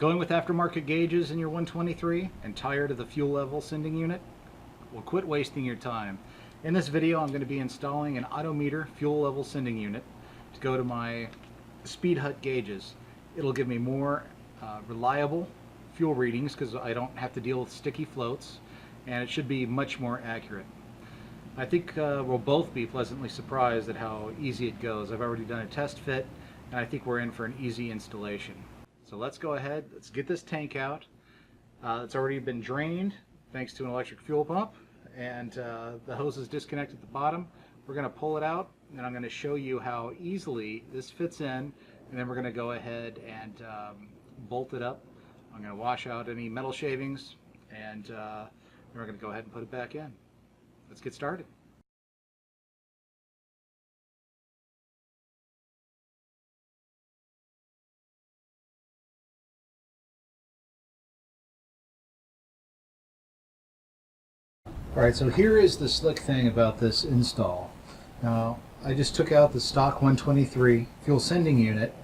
Going with aftermarket gauges in your 123 and tired of the fuel level sending unit? Well, quit wasting your time. In this video, I'm going to be installing an AutoMeter fuel level sending unit to go to my Speed Hut gauges. It'll give me more reliable fuel readings because I don't have to deal with sticky floats, and it should be much more accurate. I think we'll both be pleasantly surprised at how easy it goes. I've already done a test fit, and I think we're in for an easy installation. So let's go ahead, let's get this tank out. It's already been drained thanks to an electric fuel pump, and the hose is disconnected at the bottom. We're going to pull it out, and I'm going to show you how easily this fits in, and then we're going to go ahead and bolt it up. I'm going to wash out any metal shavings, and then we're going to go ahead and put it back in. Let's get started. Alright, so here is the slick thing about this install. Now, I just took out the stock 123 fuel sending unit,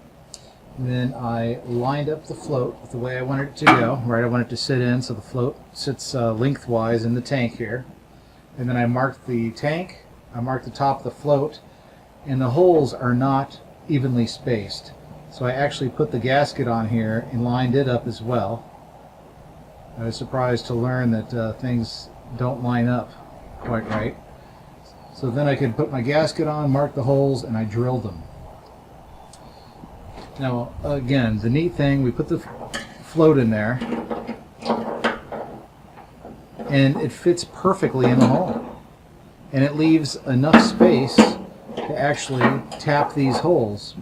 and then I lined up the float with the way I wanted it to go. Right, I want it to sit in so the float sits lengthwise in the tank here. And then I marked the tank, I marked the top of the float, and the holes are not evenly spaced. So I actually put the gasket on here and lined it up as well. I was surprised to learn that things don't line up quite right. So then I could put my gasket on, mark the holes, and I drilled them. Now again, the neat thing, we put the float in there and it fits perfectly in the hole, and it leaves enough space to actually tap these holes.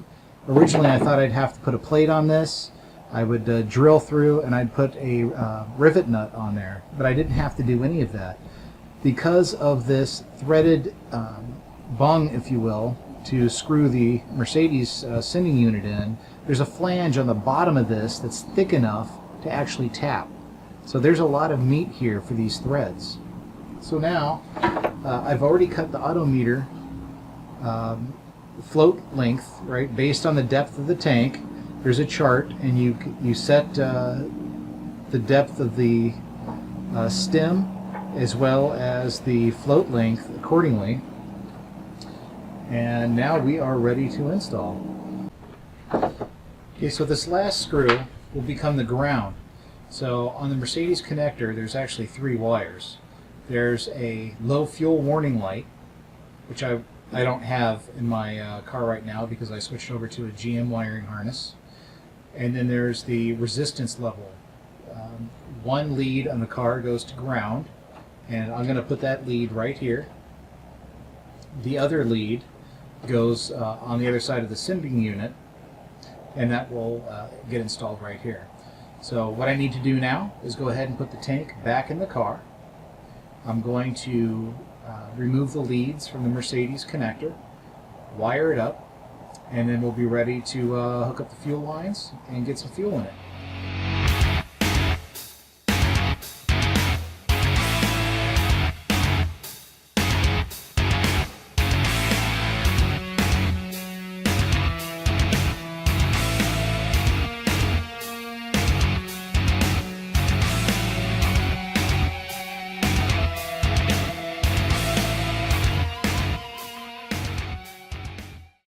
Originally I thought I'd have to put a plate on this. I would drill through and I'd put a rivet nut on there, but I didn't have to do any of that. Because of this threaded bung, if you will, to screw the Mercedes sending unit in, there's a flange on the bottom of this that's thick enough to actually tap. So there's a lot of meat here for these threads. So now I've already cut the AutoMeter float length, right, based on the depth of the tank. There's a chart, and you set the depth of the stem as well as the float length accordingly. And now we are ready to install. Okay, so this last screw will become the ground. So on the Mercedes connector, there's actually 3 wires. There's a low fuel warning light, which I don't have in my car right now because I switched over to a GM wiring harness. And then there's the resistance level. One lead on the car goes to ground, and I'm going to put that lead right here. The other lead goes on the other side of the sending unit, and that will get installed right here. So what I need to do now is go ahead and put the tank back in the car. I'm going to remove the leads from the Mercedes connector, wire it up, and then we'll be ready to hook up the fuel lines and get some fuel in it.